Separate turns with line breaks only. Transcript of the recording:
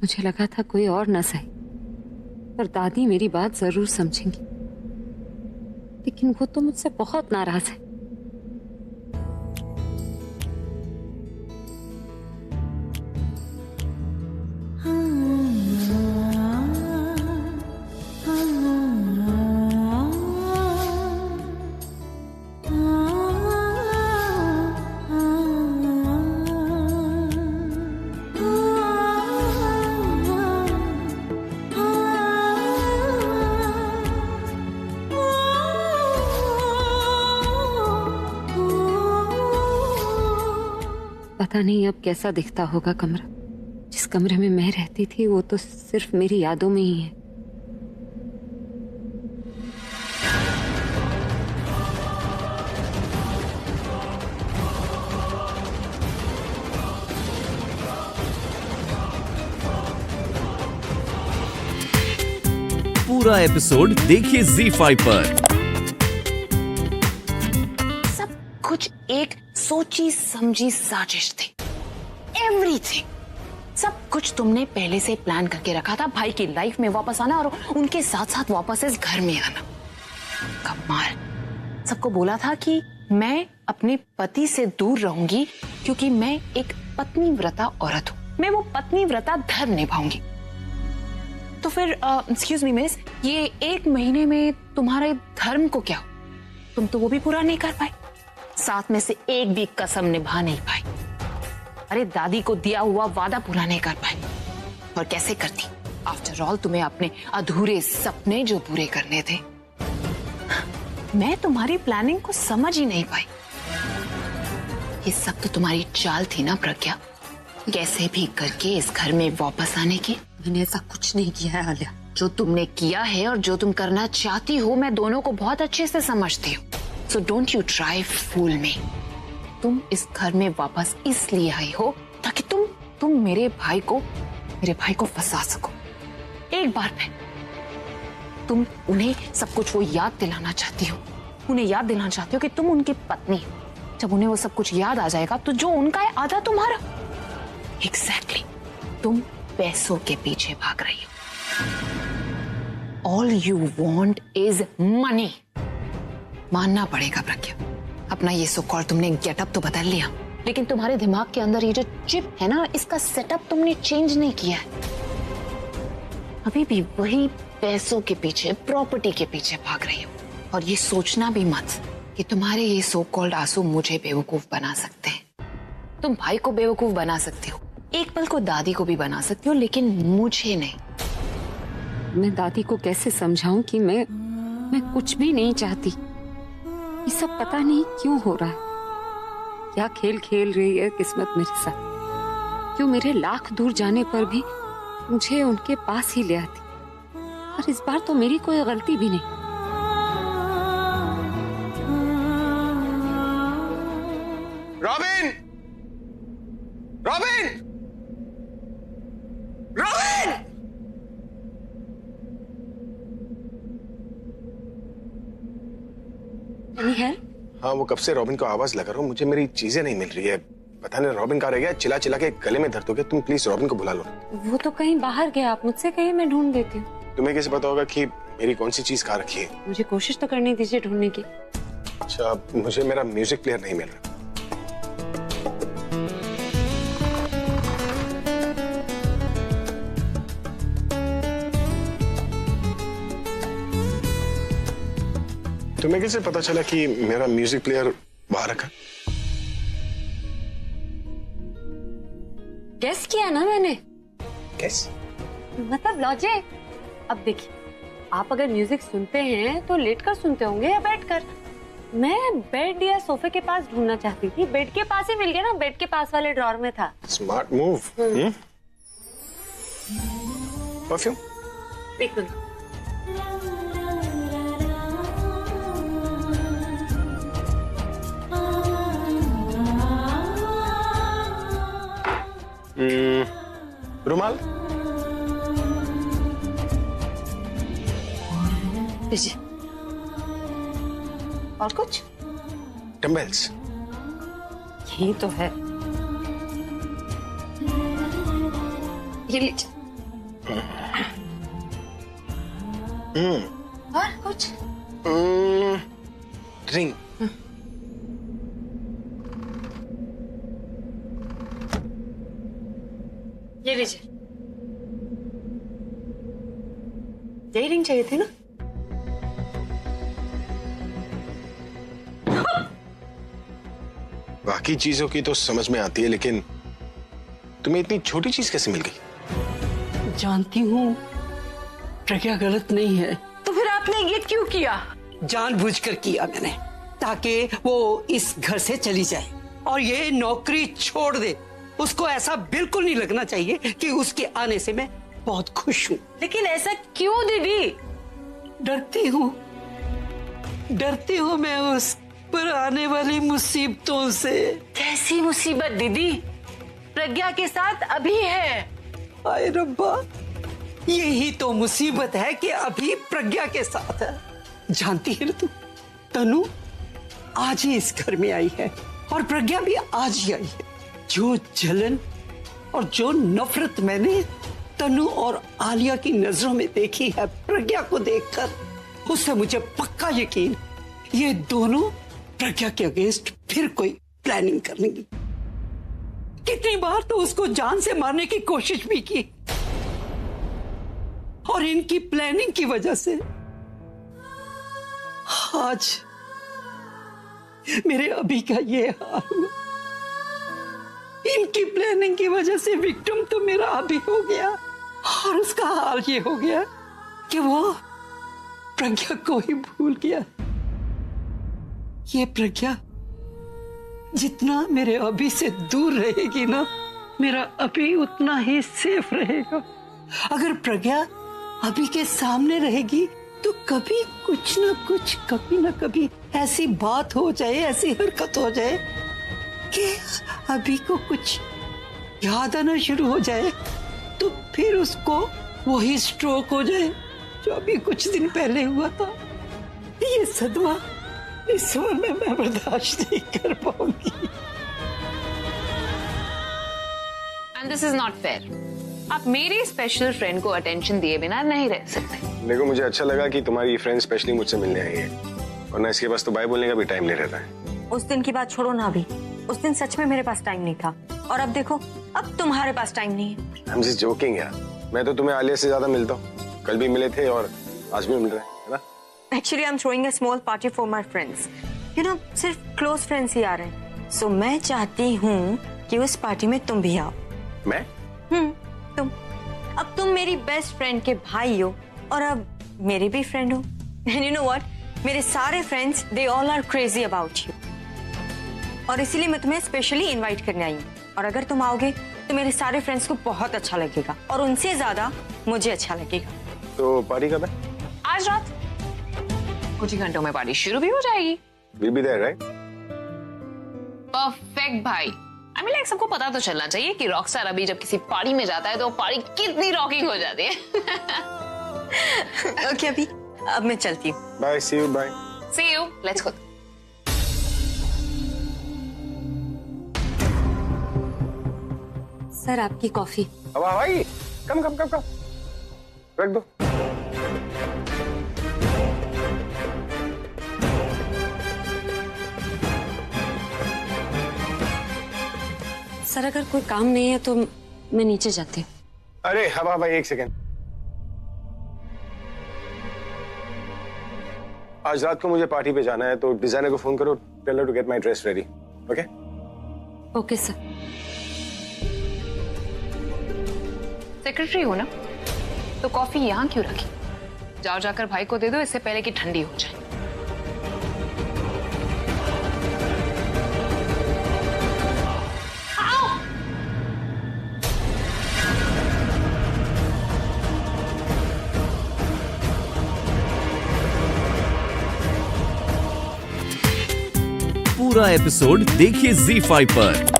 मुझे लगा था कोई और न सही, पर दादी मेरी बात जरूर समझेंगी। लेकिन वो तो मुझसे बहुत नाराज है। पता नहीं अब कैसा दिखता होगा कमरा। जिस कमरे में मैं रहती थी वो तो सिर्फ मेरी यादों में ही है।
पूरा एपिसोड देखिए ZEE5 पर।
सब कुछ एक सोची समझी साजिश थी। एवरीथिंग, सब कुछ तुमने पहले से प्लान करके रखा था। भाई की लाइफ में वापस आना और उनके साथ साथ वापस इस घर में आना। कमाल। सबको बोला था कि मैं अपने पति से दूर रहूंगी क्योंकि मैं एक पत्नीव्रता औरत हूं। मैं वो पत्नीव्रता धर्म निभाऊंगी। तो फिर एक्सक्यूज मी मिस, ये 1 महीने में तुम्हारे धर्म को क्या हो? तुम तो वो भी पूरा नहीं कर पाए, साथ में से एक भी कसम निभा नहीं पाई। अरे दादी को दिया हुआ वादा पूरा नहीं कर पाई। और कैसे करती? आफ्टर ऑल तुम्हें अपने अधूरे सपने जो पूरे करने थे। मैं तुम्हारी प्लानिंग को समझ ही नहीं पाई। ये सब तो तुम्हारी चाल थी ना प्रज्ञा, कैसे भी करके इस घर में वापस आने की। मैंने ऐसा कुछ नहीं किया है आलिया। जो तुमने किया है और जो तुम करना चाहती हो, मैं दोनों को बहुत अच्छे से समझती हूँ। सो डोंट यू ट्राई फूल मी। तुम इस घर में वापस इसलिए आई हो ताकि तुम मेरे भाई को फंसा सको। एक बार में तुम उन्हें सब कुछ वो याद दिलाना चाहती हो। उन्हें याद दिलाना चाहती हो कि तुम उनकी पत्नी हो। जब उन्हें वो सब कुछ याद आ जाएगा तो जो उनका है आधा तुम्हारा। एग्जैक्टली, तुम पैसों के पीछे भाग रही हो। All you want is money. मानना पड़ेगा प्रज्ञा, अपना ये सो कॉल्ड तुमने गेटअप तो बदल लिया, लेकिन तुम्हारे दिमाग के अंदर ये जो चिप है ना, इसका सेटअप तुमने चेंज नहीं किया है। अभी भी वही पैसों के पीछे, प्रॉपर्टी के पीछे भाग रही हो। और ये सोचना भी मत कि तुम्हारे ये सो कॉल्ड आंसू मुझे बेवकूफ बना सकते हैं। तुम भाई को बेवकूफ बना सकती हो, एक पल को दादी को भी बना सकती हो, लेकिन मुझे नहीं।
मैं दादी को कैसे समझाऊं कि मैं कुछ भी नहीं चाहती। ये सब पता नहीं क्यों हो रहा है। क्या खेल खेल रही है किस्मत मेरे साथ। क्यों मेरे लाख दूर जाने पर भी मुझे उनके पास ही ले आती। और इस बार तो मेरी कोई गलती भी नहीं।
रॉबिन! रॉबिन! रॉबिन! हाँ, वो कब से रॉबिन को आवाज लगा रहा हूँ, मुझे मेरी चीजें नहीं मिल रही है। पता नहीं रॉबिन कहाँ रह गया। चिल्ला चिल्ला के गले में दर्द हो गया। तुम प्लीज रॉबिन को बुला लो।
वो तो कहीं बाहर गया, आप मुझसे कहीं, मैं ढूंढ देती हूँ।
तुम्हें कैसे पता होगा कि मेरी कौन सी चीज कहाँ रखी है?
मुझे कोशिश तो करने दीजिए ढूंढने की।
अच्छा, मुझे मेरा म्यूजिक प्लेयर नहीं मिल रहा। तुम्हें कैसे पता चला कि मेरा म्यूजिक प्लेयर बाहर रखा?
गेस किया ना मैंने।
कैस?
मतलब लॉजिक। अब देखिए, आप अगर म्यूजिक सुनते हैं तो लेटकर सुनते होंगे या बैठकर। मैं बेड या सोफे के पास ढूंढना चाहती थी। बेड के पास ही मिल गया ना, बेड के पास वाले ड्रॉर में था।
Smart move. परफ्यूम?
एक मिनट।
रुमाल?
लीजिए। और कुछ?
डंबल्स?
यही तो है।
ये लीजिए। और कुछ?
रिंग।
ये लीजिए। यही रिंग चाहिए थी ना?
बाकी चीजों की तो समझ में आती है, लेकिन तुम्हें इतनी छोटी चीज कैसे मिल गई?
जानती हूँ प्रज्ञा गलत नहीं है।
तो फिर आपने ये क्यों किया?
जानबूझकर किया मैंने, ताकि वो इस घर से चली जाए और ये नौकरी छोड़ दे। उसको ऐसा बिल्कुल नहीं लगना चाहिए कि उसके आने से मैं बहुत खुश हूँ।
लेकिन ऐसा क्यों दीदी?
डरती हूँ मैं उस पर आने वाली मुसीबतों से।
कैसी मुसीबत दीदी? प्रज्ञा के साथ अभी है।
हाय रब्बा, यही तो मुसीबत है कि अभी प्रज्ञा के साथ है। जानती है ना तू, तनु आज ही इस घर में आई है और प्रज्ञा भी आज ही आई है। जो जलन और जो नफरत मैंने तनु और आलिया की नजरों में देखी है प्रज्ञा को देखकर, उससे मुझे पक्का यकीन ये दोनों प्रज्ञा के अगेंस्ट फिर कोई प्लानिंग करेंगी। कितनी बार तो उसको जान से मारने की कोशिश भी की और इनकी प्लानिंग की वजह से आज मेरे अभी का ये हाल हुआ। इनकी प्लानिंग की वजह से विक्टिम तो मेरा अभी हो गया और उसका हाल ये हो गया कि वो प्रज्ञा को ही भूल गया। ये प्रज्ञा जितना मेरे अभी से दूर रहेगी ना, मेरा अभी उतना ही सेफ रहेगा। अगर प्रज्ञा अभी के सामने रहेगी तो कभी कुछ ना कुछ, कभी ना कभी ऐसी बात हो जाए, ऐसी हरकत हो जाए कि अभी को कुछ याद आना शुरू हो जाए, तो फिर उसको वही स्ट्रोक हो जाए जो अभी कुछ दिन पहले हुआ था। ये सदमा इस उम्र में मैं बर्दाश्त नहीं कर पाऊंगी।
And this is not fair. आप मेरी स्पेशल फ्रेंड को अटेंशन दिए बिना नहीं रह सकते।
देखो, मुझे अच्छा लगा कि तुम्हारी फ्रेंड स्पेशली मुझसे मिलने आई है, वरना इसके पास तो बाय बोलने का भी टाइम नहीं रहता है।
उस दिन की बात छोड़ो ना अभी। उस दिन सच में मेरे पास टाइम नहीं था और अब देखो, अब तुम्हारे पास टाइम नहीं है।
आई एम जस्ट जोकिंग यार। मैं तो तुम्हें आलिया से ज्यादा मिलता हूँ। कल भी मिले थे और आज भी मिल रहे हैं, है ना?
Actually I am throwing a small party for my friends. You know, सिर्फ क्लोज फ्रेंड्स ही आ रहे हैं। सो मैं चाहती हूँ कि उस पार्टी में तुम भी आओ।
मैं?
तुम। अब तुम मेरी बेस्ट फ्रेंड के भाई हो और अब मेरे भी फ्रेंड हो। एंड यू नो व्हाट, मेरे सारे friends they all are crazy about you और इसीलिए मैं तुम्हें स्पेशली इनवाइट करने आई हूँ। और अगर तुम आओगे तो मेरे सारे फ्रेंड्स को बहुत अच्छा लगेगा और उनसे ज्यादा मुझे अच्छा लगेगा।
तो पार्टी कब है?
आज रात कुछ ही घंटों में पार्टी शुरू भी हो जाएगी।
We'll be there, right?
Perfect भाई। आई मीन लाइक सबको पता तो चलना चाहिए कि रॉकस्टार अभी जब किसी पार्टी में जाता है तो पार्टी कितनी रॉकिंग हो जाती है।
ओके अभी, अब मैं चलती हूँ।
Bye, see you, bye.
See you. Let's go.
Sir, आपकी कॉफी।
अब भाई, कम रख दो।
सर, अगर कोई काम नहीं है तो मैं नीचे जाती हूँ।
अरे हवा भाई, एक सेकेंड। आज रात को मुझे पार्टी पे जाना है, तो डिजाइनर को फोन करो, tell her to get my dress ready. Okay?
Okay sir.
Secretary हो ना, तो कॉफी यहाँ क्यों रखी? जाओ जाकर भाई को दे दो, इससे पहले कि ठंडी हो जाए।
पूरा एपिसोड देखिए ZEE5 पर।